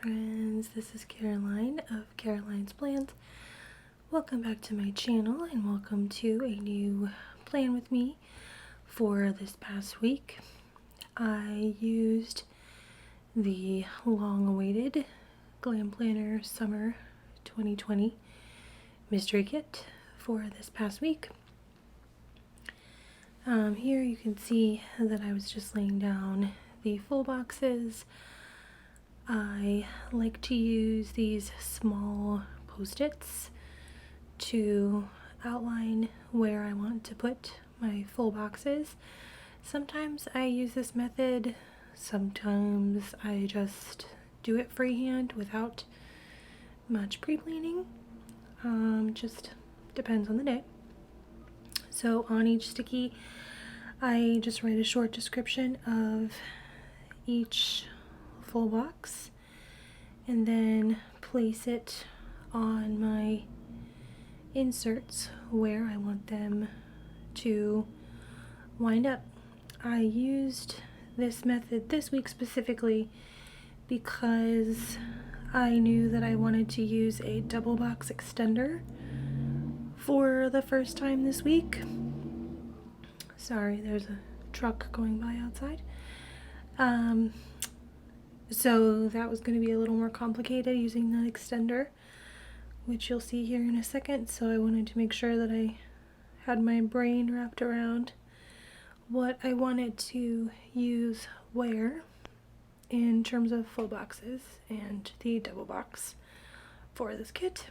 friends, this is Caroline of Caroline's Plans. Welcome back to my channel and welcome to a new plan with me for this past week. I used the long-awaited Glam Planner Summer 2020 mystery kit for this past week. Here you can see that I was just laying down the full boxes. I like to use these small post-its to outline where I want to put my full boxes. Sometimes I use this method, sometimes I just do it freehand without much pre-planning. Just depends on the day. So on each sticky, I just write a short description of each full box and then place it on my inserts where I want them to wind up. I used this method this week specifically because I knew that I wanted to use a double box extender for the first time this week. Sorry, there's a truck going by outside. So that was going to be a little more complicated using that extender, which you'll see here in a second. So I wanted to make sure that I had my brain wrapped around what I wanted to use where in terms of full boxes and the double box for this kit.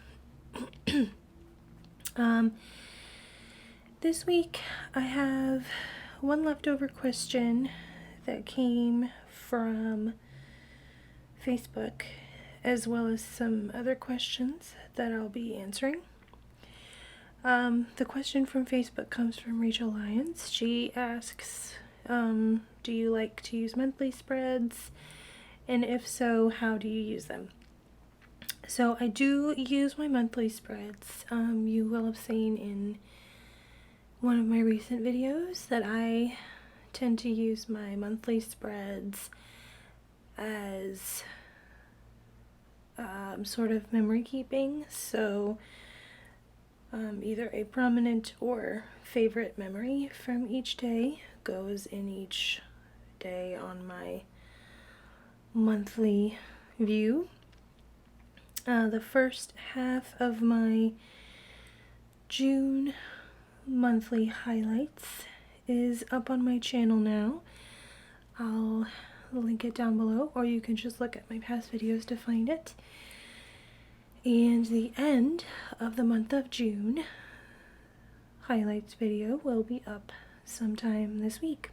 This week I have one leftover question that came from Facebook, as well as some other questions that I'll be answering. The question from Facebook comes from Rachel Lyons. She asks, do you like to use monthly spreads? And if so, how do you use them? So I do use my monthly spreads. You will have seen in one of my recent videos that I tend to use my monthly spreads as sort of memory keeping. So either a prominent or favorite memory from each day goes in each day on my monthly view. The first half of my June monthly highlights is up on my channel now. I'll link it down below, or you can just look at my past videos to find it. And the end of the month of June highlights video will be up sometime this week.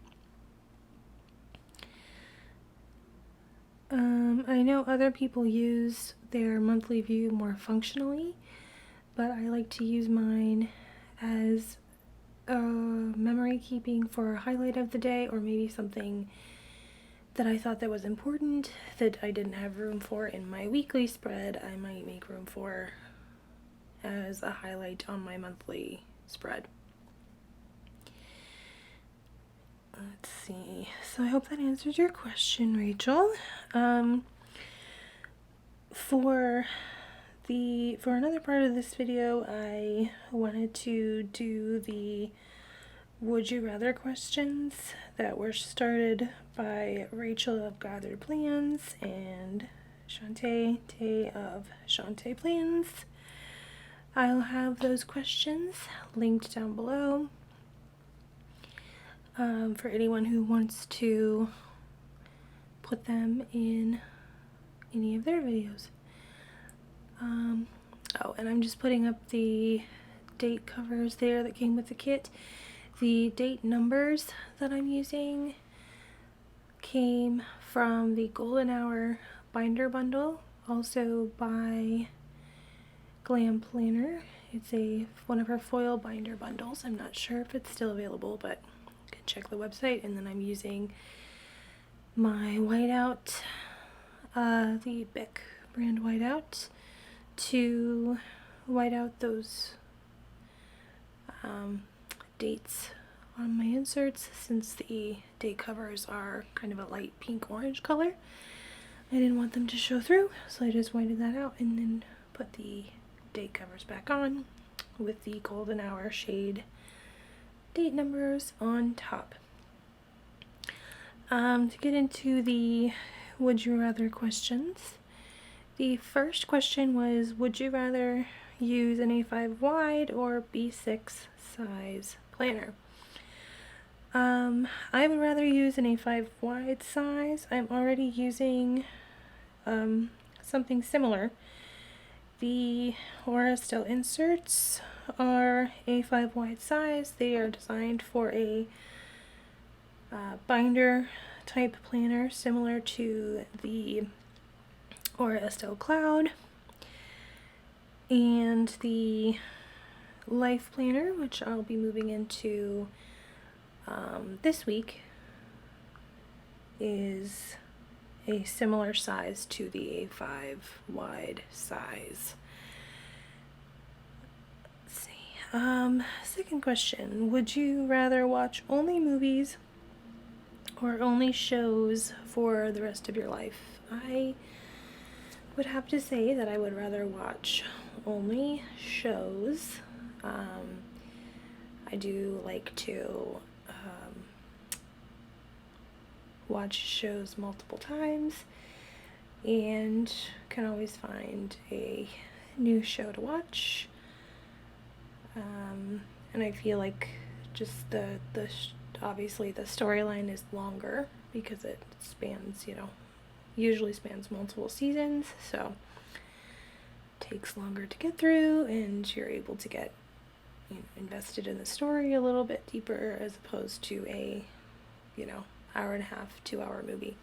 I know other people use their monthly view more functionally, but I like to use mine as memory keeping for a highlight of the day, or maybe something that I thought that was important that I didn't have room for in my weekly spread. I might make room for as a highlight on my monthly spread. Let's see. So I hope that answers your question, Rachel. For another part of this video, I wanted to do the Would You Rather questions that were started by Rachel of Gathered Plans and Shantae Tay of Shantae Plans. I'll have those questions linked down below for anyone who wants to put them in any of their videos. Oh, and I'm just putting up the date covers there that came with the kit. The date numbers that I'm using came from the Golden Hour binder bundle, also by Glam Planner. It's one of her foil binder bundles. I'm not sure if it's still available, but you can check the website. And then I'm using my whiteout, the Bic brand whiteout, to white out those dates on my inserts, since the date covers are kind of a light pink orange color. I didn't want them to show through, so I just whited that out and then put the date covers back on with the golden hour shade date numbers on top. To get into the would you rather questions, the first question was, would you rather use an A5 wide or B6 size planner? I would rather use an A5 wide size. I'm already using something similar. The Aura inserts are A5 wide size. They are designed for a binder type planner similar to the Aura Cloud and the Life Planner, which I'll be moving into this week, is a similar size to the A5 wide size. Let's see. Second question, would you rather watch only movies or only shows for the rest of your life? I would have to say that I would rather watch only shows. I do like to watch shows multiple times and can always find a new show to watch. And I feel like just obviously the storyline is longer because it spans, usually spans multiple seasons, so it takes longer to get through and you're able to get invested in the story a little bit deeper as opposed to a hour and a half, 2-hour movie.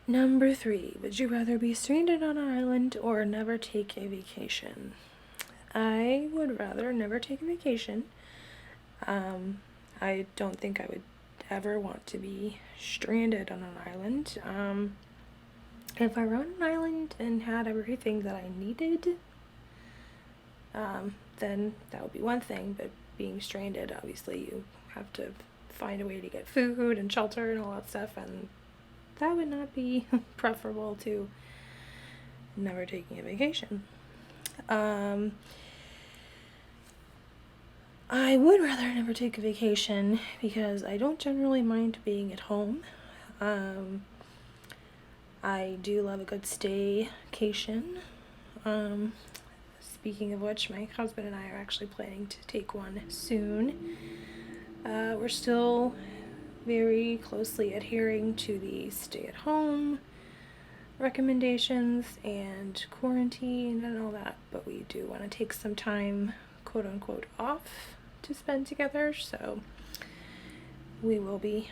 Number 3, would you rather be stranded on an island or never take a vacation? I would rather never take a vacation. I don't think I would ever want to be stranded on an island. If I were on an island and had everything that I needed, then that would be one thing, but being stranded, obviously you have to find a way to get food and shelter and all that stuff, and that would not be preferable to never taking a vacation. I would rather never take a vacation because I don't generally mind being at home. I do love a good staycation. Speaking of which, my husband and I are actually planning to take one soon. We're still very closely adhering to the stay-at-home recommendations and quarantine and all that, but we do want to take some time, quote-unquote, off to spend together, so we will be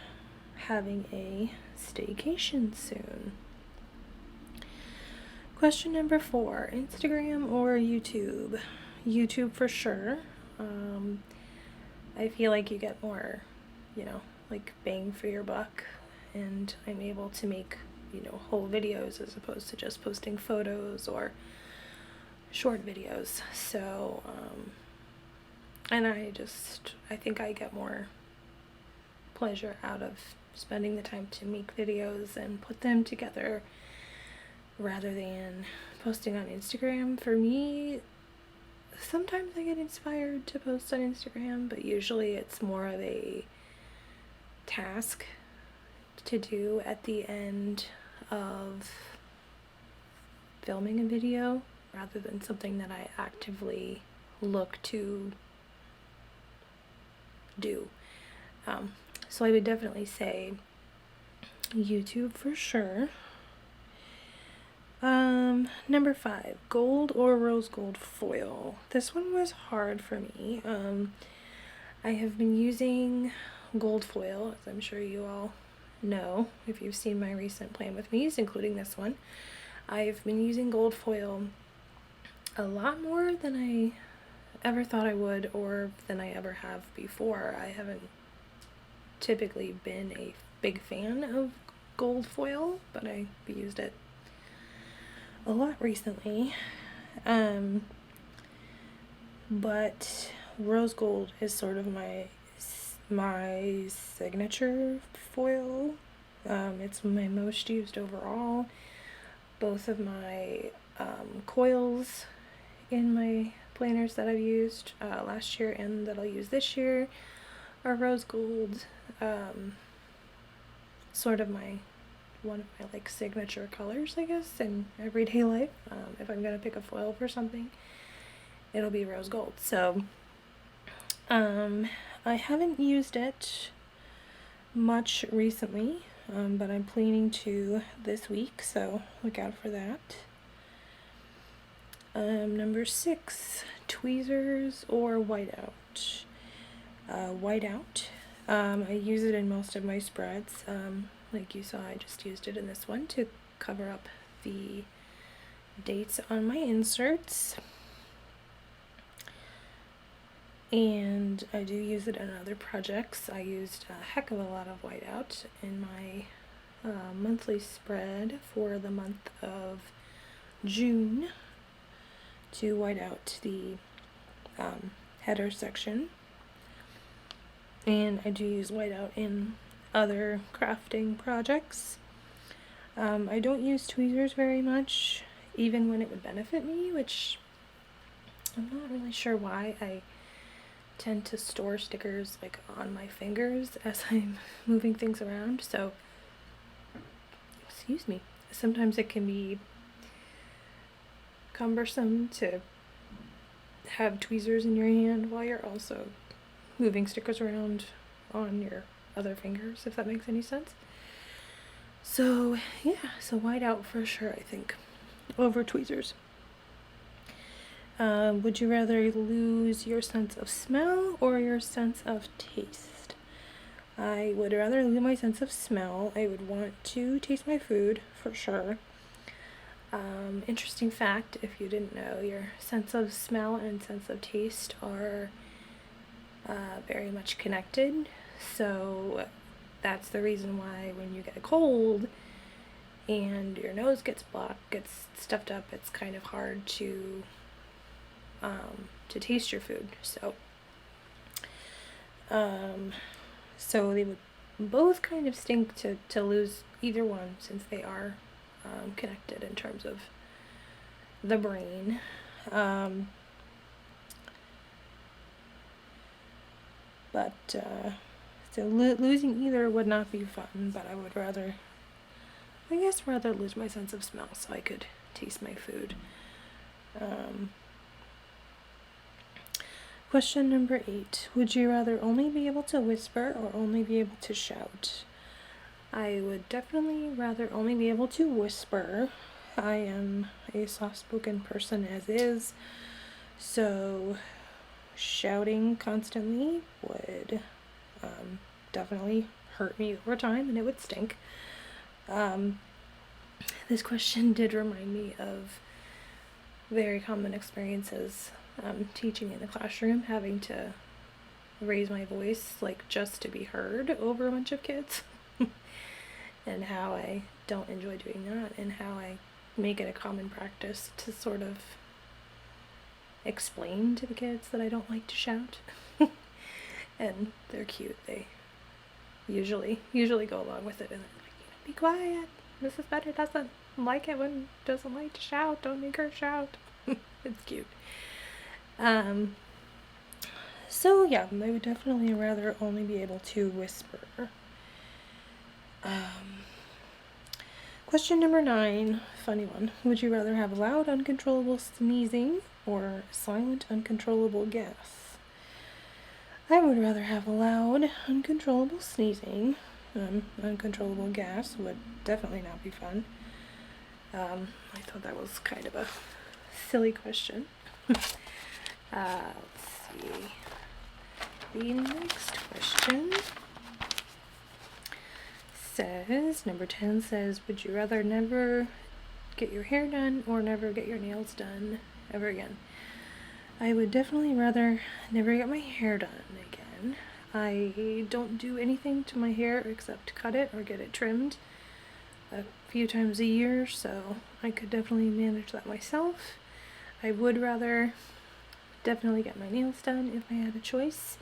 having a staycation soon. Question number 4, Instagram or YouTube? YouTube for sure. I feel like you get more, bang for your buck, and I'm able to make, whole videos as opposed to just posting photos or short videos. So, and I think I get more pleasure out of spending the time to make videos and put them together rather than posting on Instagram. For me, sometimes I get inspired to post on Instagram, but usually it's more of a task to do at the end of filming a video rather than something that I actively look to do. So I would definitely say YouTube for sure. Number 5, gold or rose gold foil. This one was hard for me. I have been using gold foil, as I'm sure you all know if you've seen my recent plan with me's, including this one. I've been using gold foil a lot more than I ever thought I would or than I ever have before. I haven't typically been a big fan of gold foil, but I've used it a lot recently. But rose gold is sort of my signature foil. It's my most used overall. Both of my coils in my planners that I've used last year and that I'll use this year are rose gold. Sort of one of my like signature colors, I guess, in everyday life. If I'm gonna pick a foil for something, it'll be rose gold. So I haven't used it much recently, but I'm planning to this week, so look out for that. Number 6, tweezers or whiteout. Whiteout. I use it in most of my spreads. Like you saw, I just used it in this one to cover up the dates on my inserts. And I do use it in other projects. I used a heck of a lot of whiteout in my monthly spread for the month of June to white out the header section. And I do use whiteout in other crafting projects. I don't use tweezers very much, even when it would benefit me, which I'm not really sure why. I tend to store stickers like on my fingers as I'm moving things around, so excuse me, sometimes it can be cumbersome to have tweezers in your hand while you're also moving stickers around on your other fingers, if that makes any sense. So yeah, so whiteout for sure, I think, over tweezers. Would you rather lose your sense of smell or your sense of taste? I would rather lose my sense of smell. I would want to taste my food for sure. Interesting fact, if you didn't know, your sense of smell and sense of taste are very much connected. So that's the reason why when you get a cold and your nose gets blocked, gets stuffed up, it's kind of hard to taste your food. So so they would both kind of stink to lose either one, since they are connected in terms of the brain. But so losing either would not be fun, but I would rather lose my sense of smell so I could taste my food. Question number 8. Would you rather only be able to whisper or only be able to shout? I would definitely rather only be able to whisper. I am a soft-spoken person as is, so shouting constantly would definitely hurt me over time, and it would stink. This question did remind me of very common experiences teaching in the classroom, having to raise my voice like just to be heard over a bunch of kids, and how I don't enjoy doing that, and how I make it a common practice to sort of explain to the kids that I don't like to shout. And they're cute. They usually go along with it, and they're like, be quiet. Mrs. Better doesn't like it when doesn't like to shout. Don't make her shout. It's cute. So yeah, I would definitely rather only be able to whisper. Question number 9, funny one. Would you rather have loud, uncontrollable sneezing or silent, uncontrollable gas? I would rather have loud, uncontrollable sneezing. Uncontrollable gas would definitely not be fun. I thought that was kind of a silly question. Let's see. The next question says, number 10 says, would you rather never get your hair done or never get your nails done ever again? I would definitely rather never get my hair done again. I don't do anything to my hair except cut it or get it trimmed a few times a year, so I could definitely manage that myself. I would rather definitely get my nails done if I had a choice.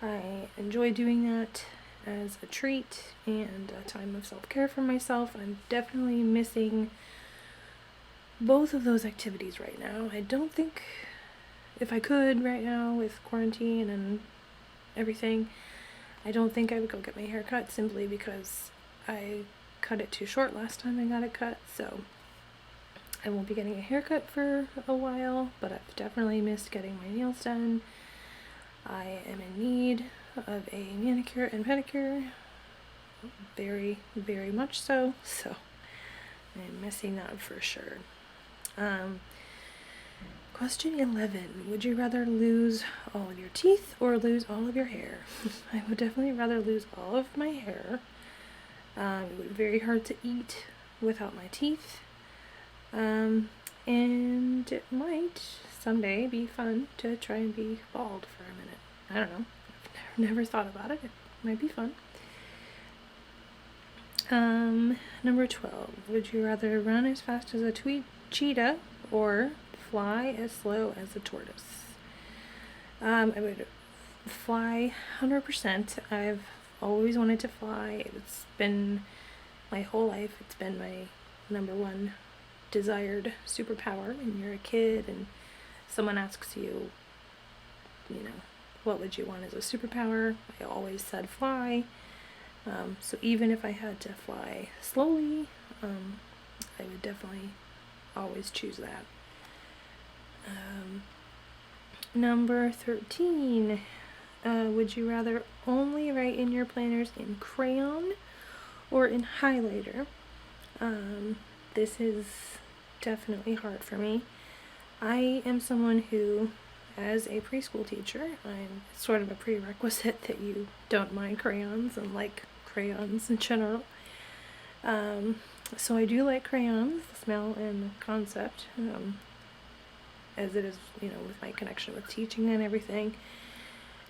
I enjoy doing that, as a treat and a time of self-care for myself. I'm definitely missing both of those activities right now. I don't think, if I could right now with quarantine and everything, I don't think I would go get my hair cut, simply because I cut it too short last time I got it cut, so I won't be getting a haircut for a while, but I've definitely missed getting my nails done. I am in need of a manicure and pedicure, very, very much so, so I'm missing that for sure. Question 11. Would you rather lose all of your teeth or lose all of your hair? I would definitely rather lose all of my hair. It would be very hard to eat without my teeth. And it might someday be fun to try and be bald for a minute. I don't know. I've never thought about it. It might be fun. Number 12. Would you rather run as fast as a cheetah or fly as slow as a tortoise? I would fly 100%. I've always wanted to fly. It's been my whole life. It's been my number one desired superpower. When you're a kid and someone asks you, what would you want as a superpower? I always said fly. So even if I had to fly slowly, I would definitely always choose that. Number 13. Would you rather only write in your planners in crayon or in highlighter? This is definitely hard for me. I am someone who, as a preschool teacher, I'm sort of a prerequisite that you don't mind crayons and like crayons in general. So I do like crayons, the smell and the concept, as it is, with my connection with teaching and everything.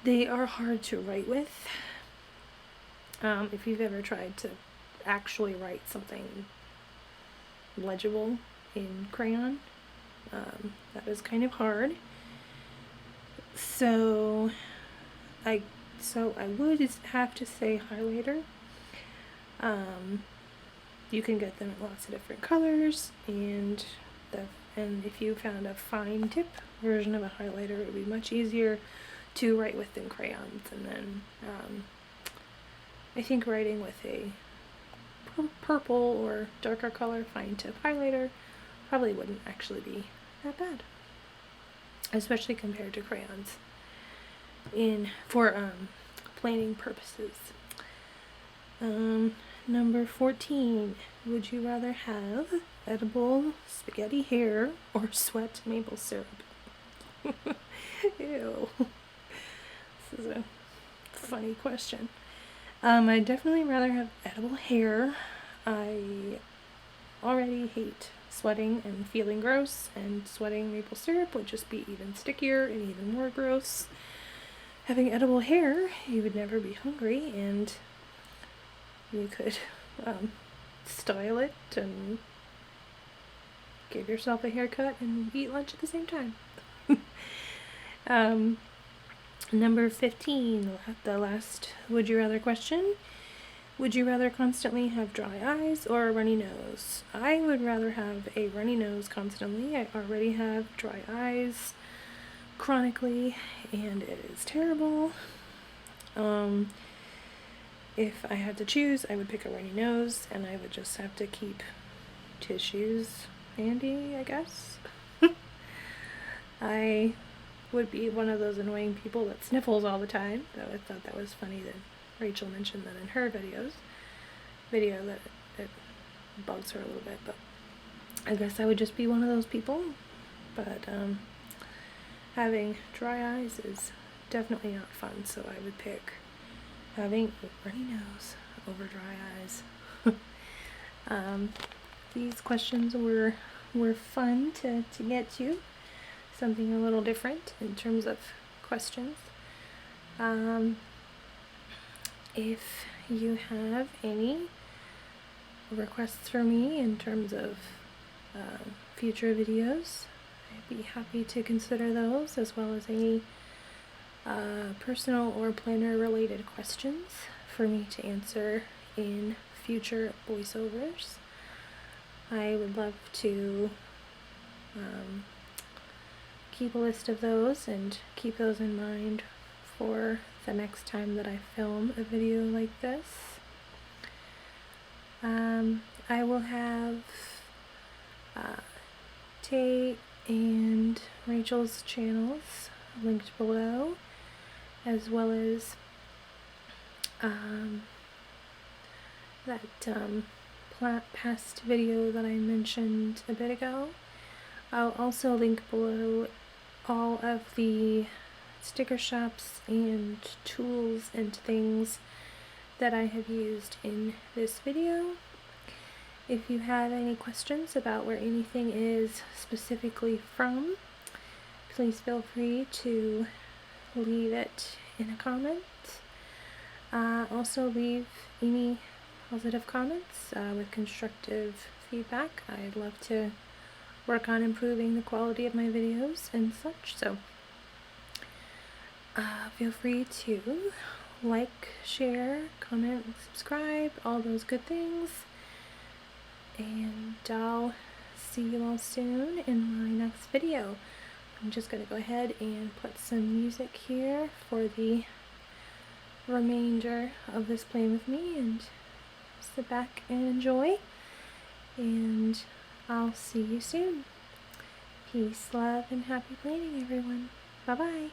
They are hard to write with. If you've ever tried to actually write something legible in crayon, that is kind of hard. So I would have to say highlighter. You can get them in lots of different colors, and if you found a fine tip version of a highlighter, it would be much easier to write with than crayons. And then I think writing with a purple or darker color fine tip highlighter probably wouldn't actually be that bad, especially compared to crayons for planning purposes. Number 14. Would you rather have edible spaghetti hair or sweat maple syrup? Ew. This is a funny question. I'd definitely rather have edible hair. I already hate sweating and feeling gross, and sweating maple syrup would just be even stickier and even more gross. Having edible hair, you would never be hungry, and you could style it and give yourself a haircut and eat lunch at the same time. Number 15, the last would you rather question. Would you rather constantly have dry eyes or a runny nose? I would rather have a runny nose constantly. I already have dry eyes chronically, and it is terrible. If I had to choose, I would pick a runny nose, and I would just have to keep tissues handy, I guess. I would be one of those annoying people that sniffles all the time, though I thought that was funny that Rachel mentioned that in her video that it bugs her a little bit, but I guess I would just be one of those people. But having dry eyes is definitely not fun, so I would pick having a runny nose over dry eyes. These questions were fun to get to. Something a little different in terms of questions. If you have any requests for me in terms of future videos, I'd be happy to consider those, as well as any personal or planner related questions. for me to answer in future voiceovers. I would love to keep a list of those and keep those in mind for the next time that I film a video like this. I will have Tay and Rachel's channels linked below, as well as that past video that I mentioned a bit ago. I'll also link below all of the sticker shops and tools and things that I have used in this video. If you have any questions about where anything is specifically from, please feel free to leave it in a comment. Also leave any positive comments with constructive feedback. I'd love to work on improving the quality of my videos and such, so feel free to like, share, comment, subscribe, all those good things, and I'll see you all soon in my next video. I'm just going to go ahead and put some music here for the remainder of this Play With Me, and sit back and enjoy, and I'll see you soon. Peace, love, and happy planning, everyone. Bye-bye.